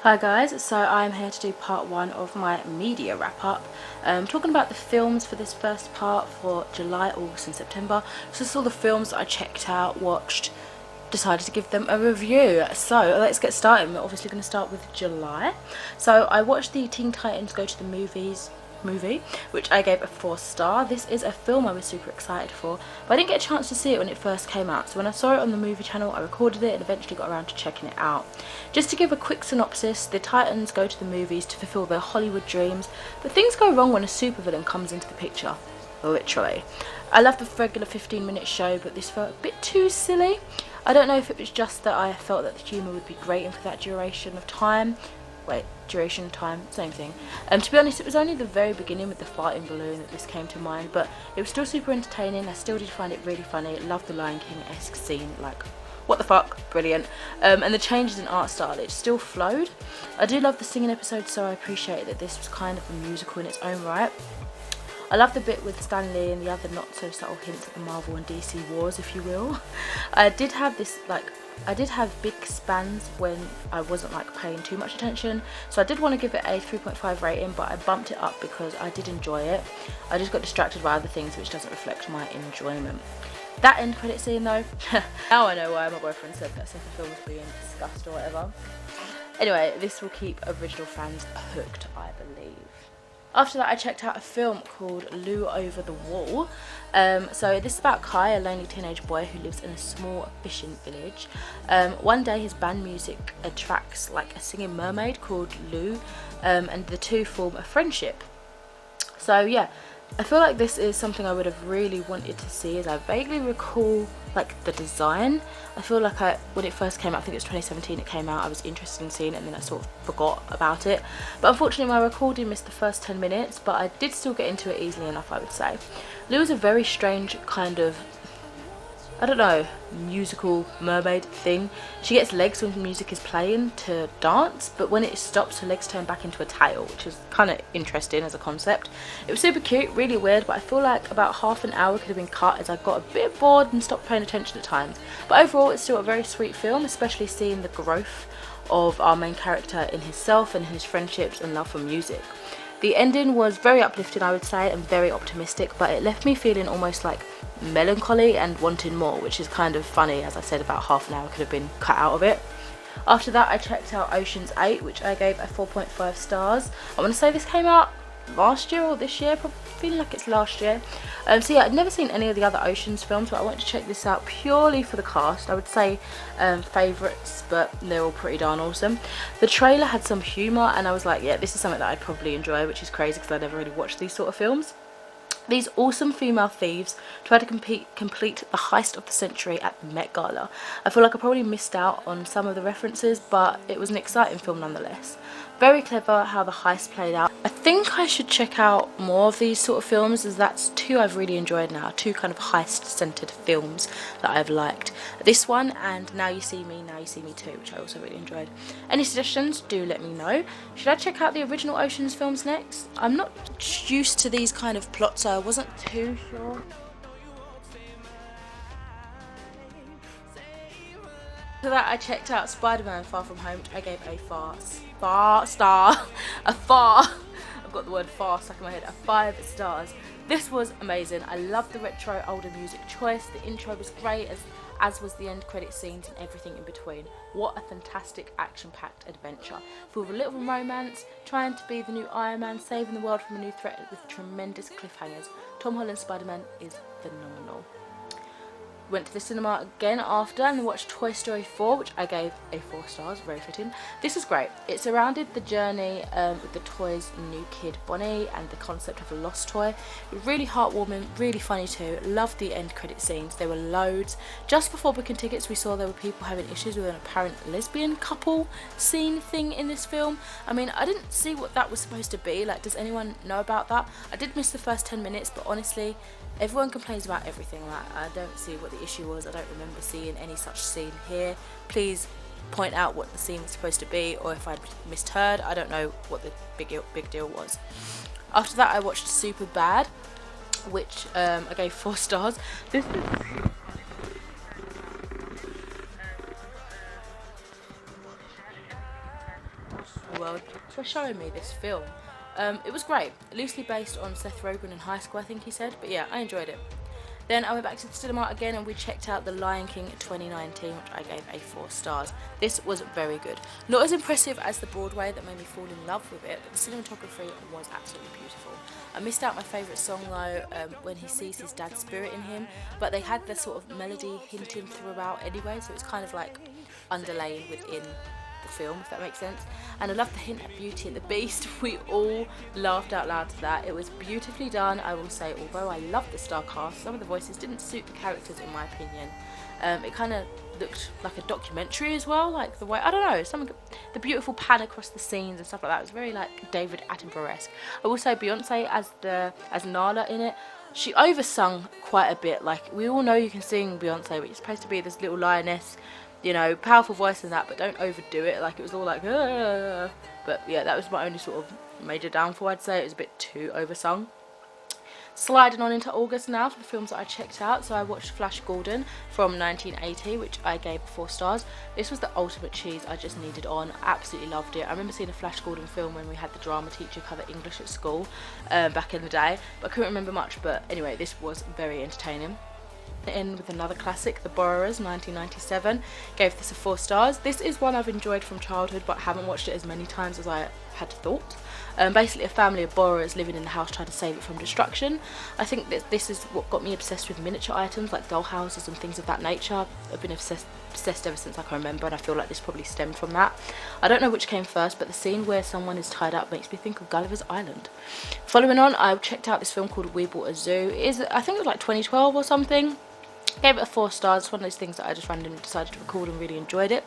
Hi guys, so I'm here to do part 1 of my media wrap up. Talking about the films for this first part for July, August and September. So this is all the films that I checked out, watched, decided to give them a review. So let's get started. We're obviously going to start with July. So I watched the Teen Titans Go to the Movies movie, which I gave a 4-star. This is a film I was super excited for, but I didn't get a chance to see it when it first came out. So when I saw it on the movie channel, I recorded it and eventually got around to checking it out. Just to give a quick synopsis, the Titans go to the movies to fulfill their Hollywood dreams, but things go wrong when a supervillain comes into the picture. Literally. I love the regular 15-minute show, but this felt a bit too silly. I don't know if it was just that I felt that the humour would be great and for that duration of time. Duration, time, same thing. To be honest, it was only the very beginning with the farting balloon that this came to mind, but it was still super entertaining. I still did find it really funny. Loved the Lion King-esque scene, like, what the fuck, brilliant. And the changes in art style, it still flowed. I do love the singing episode, so I appreciate that this was kind of a musical in its own right. I love the bit with Stan Lee and the other not so subtle hints at the Marvel and DC wars, if you will. I did have big spans when I wasn't paying too much attention, so I did want to give it a 3.5 rating, but I bumped it up because I did enjoy it. I just got distracted by other things, which doesn't reflect my enjoyment. That end credit scene though, now I know why my boyfriend said that second film was being discussed or whatever. Anyway, this will keep original fans hooked, I believe. After that, I checked out a film called Lou Over the Wall. So this is about Kai, a lonely teenage boy who lives in a small fishing village. One day his band music attracts a singing mermaid called Lou, and the two form a friendship. So yeah, I feel like this is something I would have really wanted to see, as I vaguely recall the design. I feel like when it first came out, I think it was 2017 it came out, I was interested in seeing it and then I sort of forgot about it. But unfortunately my recording missed the first 10 minutes, but I did still get into it easily enough, I would say. Lou is a very strange kind of, I don't know, musical mermaid thing. She gets legs when music is playing to dance, but when it stops her legs turn back into a tail, which is kind of interesting as a concept. It was super cute, really weird, but I feel like about half an hour could have been cut as I got a bit bored and stopped paying attention at times. But overall it's still a very sweet film, especially seeing the growth of our main character in himself and his friendships and love for music. The ending was very uplifting, I would say, and very optimistic, but it left me feeling almost melancholy and wanting more, which is kind of funny. As I said, about half an hour could have been cut out of it. After that, I checked out Ocean's 8, which I gave a 4.5 stars. I want to say this came out last year or this year, probably feeling like it's last year. So yeah, I'd never seen any of the other Ocean's films, but I wanted to check this out purely for the cast. I would say favourites, but they're all pretty darn awesome. The trailer had some humour and I was like, yeah, this is something that I'd probably enjoy, which is crazy because I never really watched these sort of films. These awesome female thieves try to complete the heist of the century at the Met Gala. I feel like I probably missed out on some of the references, but it was an exciting film nonetheless. Very clever how the heist played out. I think I should check out more of these sort of films, as that's two I've really enjoyed now. Two kind of heist-centered films that I've liked. This one and Now You See Me, Now You See Me Too, which I also really enjoyed. Any suggestions? Do let me know. Should I check out the original Ocean's films next? I'm not used to these kind of plots, so I wasn't too sure. After that, I checked out Spiderman Far From Home, which I gave a I've got the word far stuck in my head, a 5 stars. This was amazing. I loved the retro older music choice. The intro was great, as was the end credit scenes and everything in between. What a fantastic action-packed adventure, full of a little romance, trying to be the new Iron Man, saving the world from a new threat with tremendous cliffhangers. Tom Holland's Spider-Man is phenomenal. Went to the cinema again after and watched Toy Story 4, which I gave a 4 stars, very fitting. This is great. It surrounded the journey with the toy's new kid Bonnie and the concept of a lost toy. Really heartwarming, really funny too. Loved the end credit scenes. There were loads. Just before booking tickets, we saw there were people having issues with an apparent lesbian couple scene thing in this film. I mean, I didn't see what that was supposed to be. Does anyone know about that? I did miss the first 10 minutes, but honestly, everyone complains about everything. I don't see what the issue was. I don't remember seeing any such scene here. Please point out what the scene was supposed to be, or if I'd misheard. I don't know what the big deal was. After that, I watched Superbad, which I gave 4 stars. This is world for showing me this film. It was great, loosely based on Seth Rogen in high school, I think he said, but yeah, I enjoyed it. Then I went back to the cinema again and we checked out The Lion King 2019, which I gave a 4 stars. This was very good. Not as impressive as the Broadway that made me fall in love with it, but the cinematography was absolutely beautiful. I missed out my favourite song though, when he sees his dad's spirit in him, but they had the sort of melody hinting throughout anyway, so it's kind of like underlaying within the film, if that makes sense. And I love the hint at Beauty and the Beast. We all laughed out loud to that. It was beautifully done, I will say. Although I loved the star cast, some of the voices didn't suit the characters in my opinion. It kind of looked like a documentary as well, like the way, I don't know, the beautiful pan across the scenes and stuff like that. It was very like David Attenborough-esque. I will say Beyonce as Nala in it, she oversung quite a bit. Like, we all know you can sing, Beyonce, but you're supposed to be this little lioness, you know, powerful voice and that, but don't overdo it. Like, it was all like, ah. But yeah, that was my only sort of major downfall, I'd say. It was a bit too oversung. Sliding on into August now for the films that I checked out. So I watched Flash Gordon from 1980, which I gave 4 stars. This was the ultimate cheese I just needed on. Absolutely loved it. I remember seeing a Flash Gordon film when we had the drama teacher cover English at school back in the day, but I couldn't remember much. But anyway, this was very entertaining. In with another classic, The Borrowers, 1997. Gave this a 4 stars. This is one I've enjoyed from childhood, but haven't watched it as many times as I had thought. Basically a family of borrowers living in the house trying to save it from destruction. I think that this is what got me obsessed with miniature items like doll houses and things of that nature. I've been obsessed ever since I can remember, and I feel like this probably stemmed from that. I don't know which came first, but the scene where someone is tied up makes me think of Gulliver's Island. Following on, I checked out this film called We Bought a Zoo. I think it was like 2012 or something. Gave it a 4 stars. It's one of those things that I just randomly decided to record and really enjoyed it.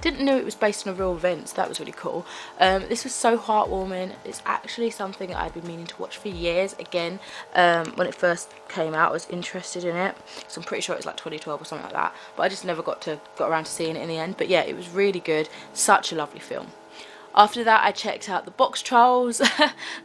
Didn't know it was based on a real event, so that was really cool. This was so heartwarming. It's actually something I'd been meaning to watch for years. Again, when it first came out, I was interested in it, so I'm pretty sure it was like 2012 or something like that, but I just never got around to seeing it in the end. But yeah, it was really good. Such a lovely film. After that, I checked out The Box Trolls.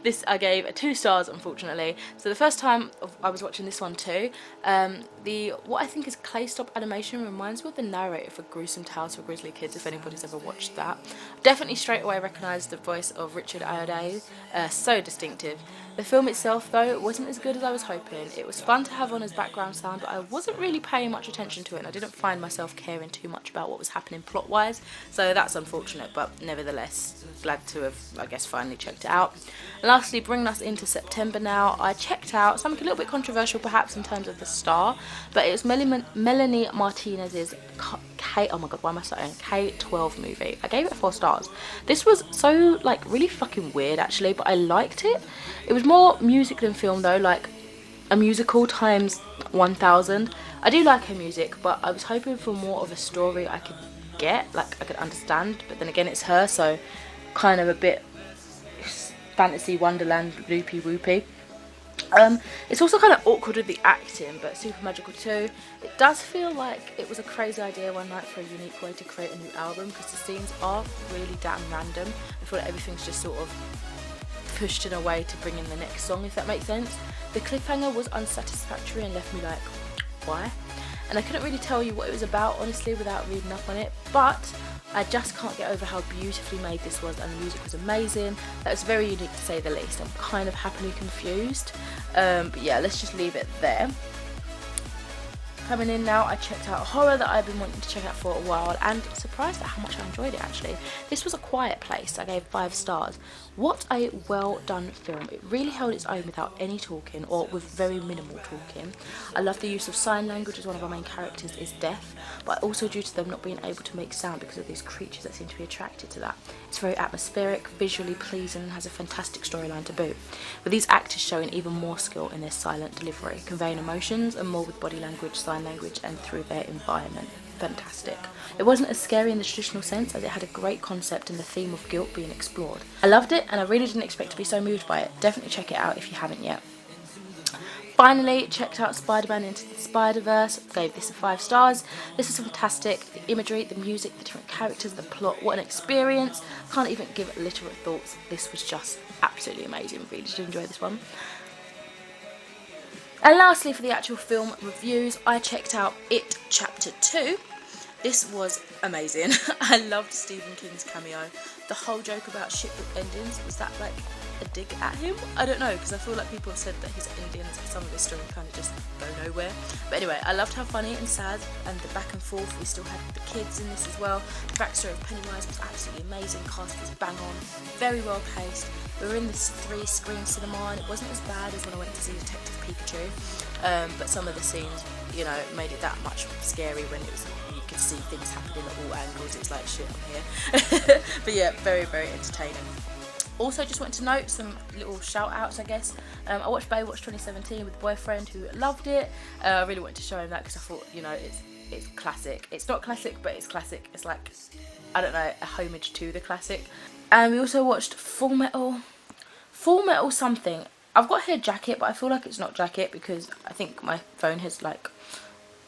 This I gave a 2 stars, unfortunately. So the first time I was watching this one too, what I think is clay stop animation reminds me of the narrator for Gruesome Tales for Grizzly Kids, if anybody's ever watched that. Definitely straight away recognised the voice of Richard Howdee-haie, so distinctive. The film itself though wasn't as good as I was hoping. It was fun to have on as background sound, but I wasn't really paying much attention to it, and I didn't find myself caring too much about what was happening plot wise, so that's unfortunate, but nevertheless glad to have, I guess, finally checked it out. And lastly, bringing us into September now, I checked out something a little bit controversial perhaps in terms of the star, but it was Melanie Martinez's K-12 movie. I gave it 4 stars. This was so like really fucking weird actually, but I liked it. It was more music than film though, like a musical times 1000. I do like her music, but I was hoping for more of a story I could get, like I could understand, but then again it's her, so kind of a bit fantasy wonderland loopy whoopy. It's also kind of awkward with the acting, but super magical too. It does feel like it was a crazy idea one night for a unique way to create a new album, because the scenes are really damn random. I feel like everything's just sort of pushed in a way to bring in the next song, if that makes sense. The cliffhanger was unsatisfactory and left me like, why? And I couldn't really tell you what it was about honestly without reading up on it, but I just can't get over how beautifully made this was, and the music was amazing. That was very unique to say the least. I'm kind of happily confused, but yeah, let's just leave it there. Coming in now, I checked out a horror that I've been wanting to check out for a while, and surprised at how much I enjoyed it actually. This was A Quiet Place. I gave 5 stars. What a well done film. It really held its own without any talking, or with very minimal talking. I love the use of sign language, as one of our main characters is deaf, but also due to them not being able to make sound because of these creatures that seem to be attracted to that. It's very atmospheric, visually pleasing, and has a fantastic storyline to boot, with these actors showing even more skill in their silent delivery, conveying emotions and more with body language, sign language, and through their environment. Fantastic. It wasn't as scary in the traditional sense, as it had a great concept and the theme of guilt being explored. I loved it, and I really didn't expect to be so moved by it. Definitely check it out if you haven't yet. Finally, checked out Spiderman Into the Spider-Verse. Gave this a 5 stars. This is fantastic. The imagery, the music, the different characters, the plot, what an experience. Can't even give literal thoughts. This was just absolutely amazing. Really did enjoy this one. And lastly, for the actual film reviews, I checked out It Chapter 2. This was amazing. I loved Stephen King's cameo. the whole joke about shipbook endings, was that like a dig at him? I don't know, because I feel like people have said that his endings, some of his story kind of just go nowhere. But anyway, I loved how funny and sad and the back and forth. We still had the kids in this as well. The backstory of Pennywise was absolutely amazing. Cast was bang on, very well paced. We were in this 3-screen cinema and it wasn't as bad as when I went to see Detective Pikachu, but some of the scenes, you know, made it that much scary when it was, you could see things happening at all angles. It's like, shit, I'm here. But yeah, very, very entertaining. Also, just wanted to note some little shout outs, I guess. I watched Baywatch 2017 with a boyfriend who loved it. I really wanted to show him that because I thought, you know, it's classic. It's not classic, but it's classic. It's like, I don't know, a homage to the classic. And we also watched Full Metal something. I've got here Jacket, but I feel like it's not Jacket because I think my phone has like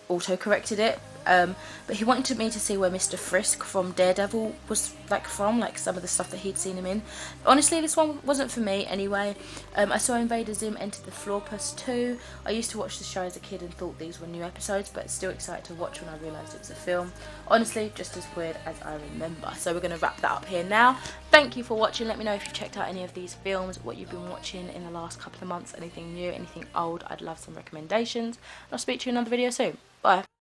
auto-corrected it. But he wanted me to see where Mr. Frisk from Daredevil was like from, like some of the stuff that he'd seen him in. Honestly, this one wasn't for me anyway. I saw Invader Zim Enter the Floorpus 2. I used to watch the show as a kid and thought these were new episodes, but still excited to watch when I realised it was a film. Honestly, just as weird as I remember. So we're going to wrap that up here now. Thank you for watching. Let me know if you checked out any of these films, what you've been watching in the last couple of months, anything new, anything old. I'd love some recommendations. I'll speak to you in another video soon. Bye.